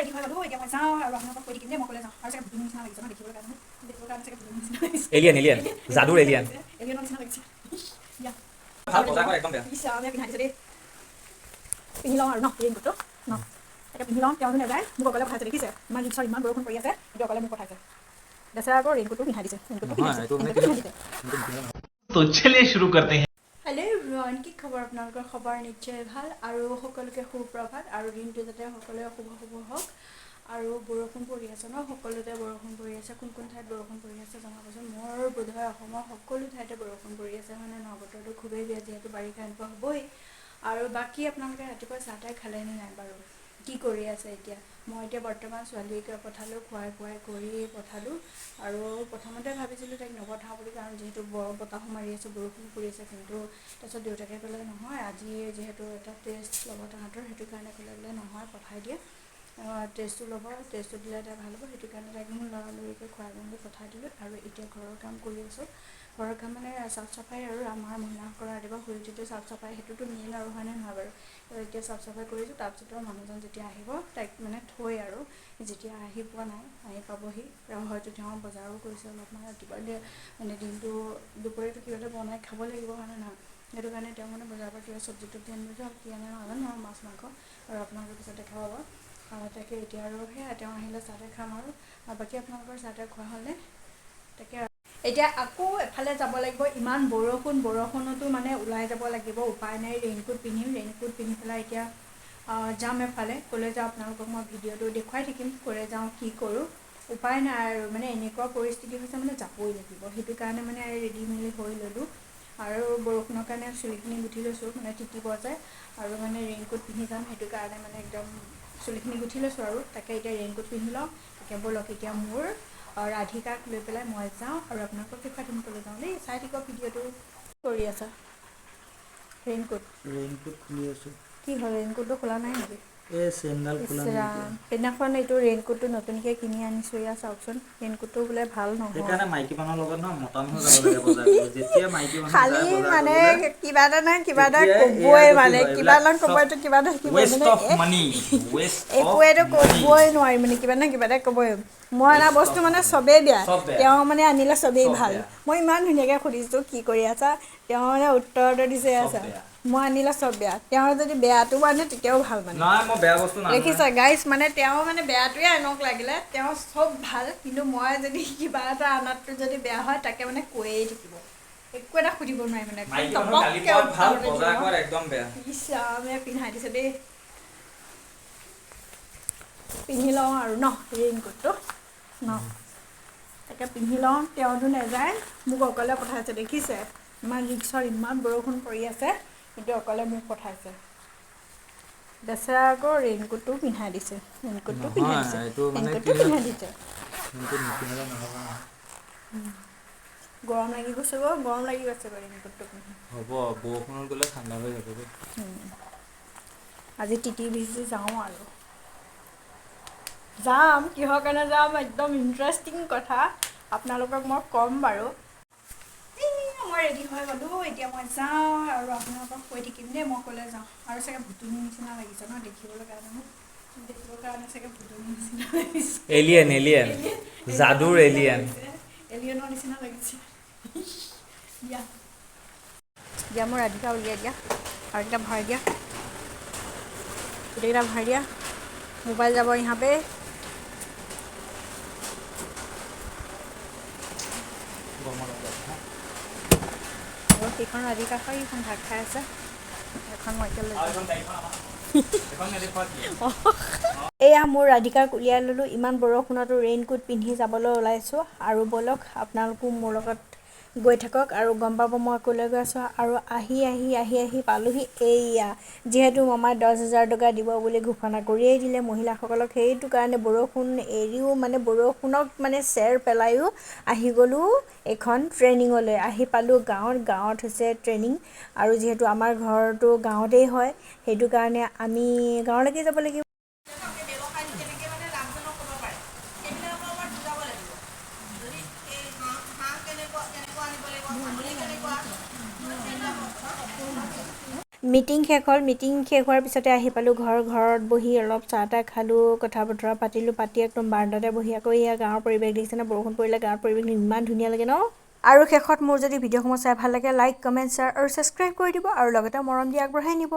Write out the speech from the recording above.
ready হৈ গ'লো এতিয়া মই যাওঁ আৰু আপোনালোকক কৈ থাকিম দেই মই ক'লে যাওঁ আৰু চাগে ভুতুৰ নিচিনা লাগিছে ন দেখিবলৈ কাৰণে চাগে ভুতুৰ নিচিনা লাগিছে এলিয়েন জাদুৰ এলিয়েন এলিয়েনৰ নিচিনা লাগিছে ভাল বজাৰ কৰা একদম বেয়া আমি পিন্ধাই দিছোঁ দেই পিন্ধি লওঁ আৰু ন ৰেইনকোটটো ন তাকে পিন্ধি লওঁ তেওঁ নাযায় মোক অকলে পঠাইছে দেখিছে ইমান ৰিক্সৰ ইমান বৰষুণ পৰি আছে কিন্তু অকলে মোক পঠাইছে বেচেৰা আকৌ ৰেইনকোটটো পিন্ধাই দিছে ৰেইনকোটটো পিন্ধাই দিছে তো চলিয়ে শুৰু करते हैं হেল্ল' এভৰিৱান কি খবৰ আপোনালোকৰ খবৰ নিশ্চয় ভাল আৰু সকলোকে সুপ্ৰভাত আৰু দিনটো যাতে সকলোৱে শুভ হওক আৰু বৰষুণ পৰি আছে ন সকলোতে বৰষুণ পৰি আছে কোন কোন ঠাইত বৰষুণ পৰি আছে জনাবচোন মোৰ বোধহয় অসমৰ সকলো ঠাইতে বৰষুণ পৰি আছে মানে ন বতৰটো খুবেই বেয়া যিহেতু বাৰিষা এনেকুৱা হ'বই আৰু বাকী আপোনালোকে ৰাতিপুৱা চাহ তাহ খালেনে নাই বাৰু কি কৰি আছে এতিয়া মই এতিয়া বৰ্তমান ছোৱালীক পঠালোঁ খুৱাই কৰি পঠালোঁ আৰু প্ৰথমতে ভাবিছিলোঁ তাইক নপঠাওঁ বুলি কাৰণ যিহেতু বতাহো মাৰি আছে বৰষুণ পৰি আছে কিন্তু তাৰপিছত দেউতাকে ক'লে নহয় আজি যিহেতু এটা টেষ্ট ল'ব তাহাঁতৰ সেইটো কাৰণে ক'লে নহয় পঠাই দিয়ে টেষ্টটো ল'ব টেষ্টটো দিলে তাই ভাল হ'ব সেইটো কাৰণে তাইক মোৰ লৰালৰিকৈ খুৱাই মেলি পঠাই দিলোঁ আৰু এতিয়া ঘৰৰ কাম কৰি আছোঁ ঘৰৰ কাম মানে চাফ চাফাই আৰু আমাৰ মহিলাসকলৰ ৰাতিপুৱা শুই উঠিটো চাফ চাফাই সেইটোতো মেইন আৰু হয়নে নহয় বাৰু এতিয়া চাফ চাফাই কৰিছোঁ তাৰপিছত আৰু মানুহজন যেতিয়া আহিব তাইক মানে থৈ আৰু যেতিয়া আহি পোৱা নাই আহি পাবহি হয়তো তেওঁ বজাৰো কৰিছে অলপমান ৰাতিপুৱা মানে দিনটো দুপৰীয়াটো কিবা এটা বনাই খাব লাগিব হয়নে নহয় সেইটো কাৰণে তেওঁ মানে বজাৰৰ পৰা কিবা চব্জি তব্জি আনিব কি আনে নাজানো আৰু মাছ মাংস আৰু আপোনালোকৰ পিছত দেখা পাব তাকে এতিয়া আৰু সেয়া তেওঁ আহিলে চাহ তাহ খাম আৰু বাকী আপোনালোকৰ চাহ তাহ খোৱা হ'লে তাকে এতিয়া আকৌ এফালে যাব লাগিব ইমান বৰষুণতো মানে ওলাই যাব লাগিব উপায় নাই ৰেইনকোট পিন্ধিম ৰেইনকোট পিন্ধি পেলাই এতিয়া যাম এফালে ক'লৈ যাওঁ আপোনালোকক মই ভিডিঅ'টো দেখুৱাই থাকিম ক'লৈ যাওঁ কি কৰোঁ উপায় নাই আৰু মানে এনেকুৱা পৰিস্থিতি হৈছে মানে যাবই লাগিব সেইটো কাৰণে মানে ৰেডি মেলি হৈ ল'লোঁ আৰু বৰষুণৰ কাৰণে চুলিখিনি গুঠি লৈছোঁ মানে তিতিব যায় আৰু মানে ৰেইনকোট পিন্ধি যাম সেইটো কাৰণে মানে একদম চুলিখিনি গুঠি লৈছোঁ আৰু তাকে এতিয়া ৰেইনকোট পিন্ধি লওঁ তাকে ব'লক এতিয়া মোৰ ৰাধিকাক লৈ পেলাই মই যাওঁ আৰু আপোনালোকক দেখুৱাই দিম ক'লৈ যাওঁ দেই চাই থাকিব ভিডিঅ'টো কৰি আছা ৰেইনকোট খুলি আছোঁ কি হ'ল ৰেইনকোটটো খোলা নাই নেকি চেইনডাল খোলা নাই সেইদিনাখন এইটো ৰেইনকোটটো নতুনকৈ কিনি আনিছোঁ এয়া চাওকচোন ৰেইনকোটটো বোলে ভাল নহয় সেইকাৰণে মাইকী মানুহৰ লগত ন মতা মানুহ যাব লাগে বজাৰ কৰিব যেতিয়া মাইকী মানুহ খালি যায় বজাৰ মানে কৰিবলৈ কিবা এটা নহয় কিবা এটা তেতিয়া ক'বই এয়া মানে গতি হয় কিবা এটা এইবিলাক ক'বইতো কিবা এটা থাকিবই ৱেষ্ট মানে অফ মানি ৱেষ্ট অফ একোৱেতো মানি ক'বই নোৱাৰি মানে কিবা নহয় কিবা এটা ক'বই মই অনা ৱেষ্ট বস্তু অফ মানে মানি চবেই বেয়া চব বেয়া তেওঁ মানে আনিলে চবেই চব ভাল বেয়া মই ইমান ধুনীয়াকৈ সুধিছোঁ কি কৰি আছা তেওঁ মানে উত্তৰটো দিছে চব আছা বেয়া মই আনিলে চব বেয়া তেওঁ যদি বেয়াটো আনে তেতিয়াও ভাল মানে নহয় মই বেয়া বস্তু নানো দেখিছা গাইজ মানে তেওঁ মানে বেয়াটোৱে আনক লাগিলে তেওঁ চব ভাল কিন্তু মই যদি কিবা এটা আনাতটো যদি বেয়া হয় তাকে মানে কৈয়ে থাকিব একো এটা সুধিব নোৱাৰি মানে মাইকী একদম মানুহ গালি টপককৈ পোৱাত ভাল উত্তৰতে বজাৰ দিব কৰাত একদম বেয়া ইছামে পিন্ধাই দিছে দেই পিন্ধি লওঁ আৰু ন ৰেইনকোটটো ন তাকে পিন্ধি লওঁ তেওঁতো নাযায় মোক অকলে পঠাইছে দেখিছে ইমান ৰিক্সৰ ইমান বৰষুণ পৰি আছে কিন্তু অকলে মোক পঠাইছে বেচেৰা আকৌ ৰেইনকোটটো পিন্ধাই দিছে ৰেইনকোটটো পিন্ধাই নহয় দিছে এইটো মানে ৰেইনকোটটো কি হয় পিন্ধাই দিছে নিপিন্ধিলে নহ'ব গৰম লাগি গৈছে গৰম লাগি গৈছে ৰেইনকোটটো পিন্ধি হ'ব বৰষুণত গ'লে ঠাণ্ডা হৈ যাবগৈ আজি তিতি ভিজি যাওঁ আৰু যাম কিহৰ কাৰণে যাম একদম ইণ্টাৰেষ্টিং কথা আপোনালোকক মই ক'ম বাৰু মই ৰেডি হৈ গ'লোঁ এতিয়া মই যাওঁ আৰু আপোনালোকক কৈ থাকিম দেই মই ক'লৈ যাওঁ আৰু চাগে ভুতুৰ নিচিনা লাগিছে ন দেখিবলৈ কাৰণে চাগে ভুতুৰ নিচিনা লাগিছে এলিয়েন জাদুৰ এলিয়েন এলিয়েনৰ নিচিনা লাগিছে দিয়া মোৰ ৰাধিকা উলিয়াই দিয়া আৰু এটা ভৰাই দিয়া গোটেইকেইটা ভৰাই দিয়া মোবাইল যাব ইহঁতে আৰু সেইখন ৰাধিকা হয় এইখন ভাত খাই আছে এখন মই এতিয়া লৈ এয়া মোৰ ৰাধিকাক উলিয়াই ল'লোঁ ইমান বৰষুণতো ৰেইনকোট পিন্ধি যাবলৈ ওলাইছোঁ আৰু ব'লক আপোনালোকো মোৰ লগত গৈ থাকক আৰু গম পাব মই ক'লৈ গৈ আছোঁ আৰু আহি পালোহি এইয়া যিহেতু মামাই 10,000 টকা দিব বুলি ঘোষণা কৰিয়েই দিলে মহিলাসকলক সেইটো কাৰণে বৰষুণ এৰিও মানে বৰষুণক মানে চেৰ পেলাইও আহি গ'লোঁ এখন ট্ৰেইনিঙলৈ আহি পালোঁ গাঁৱত হৈছে ট্ৰেইনিং আৰু যিহেতু আমাৰ ঘৰটো গাঁৱতেই হয় সেইটো কাৰণে আমি গাঁৱলৈকে যাব লাগিব মিটিং শেষ হ'ল মিটিং শেষ হোৱাৰ পিছতে আহি পালোঁ ঘৰত বহি অলপ চাহ তাহ খালোঁ কথা বতৰা পাতিলোঁ পাতি একদম বাৰান্দাতে বহি আকৌ এয়া গাঁৱৰ পৰিৱেশ দেখিছেনে বৰষুণ পৰিলে গাঁৱৰ পৰিৱেশটো ইমান ধুনীয়া লাগে ন আৰু শেষত মোৰ যদি ভিডিঅ'সমূহ চাই ভাল লাগে লাইক কমেণ্ট শ্বেয়াৰ আৰু ছাবস্ক্ৰাইব কৰি দিব আৰু লগতে মৰম দি আগবঢ়াই নিব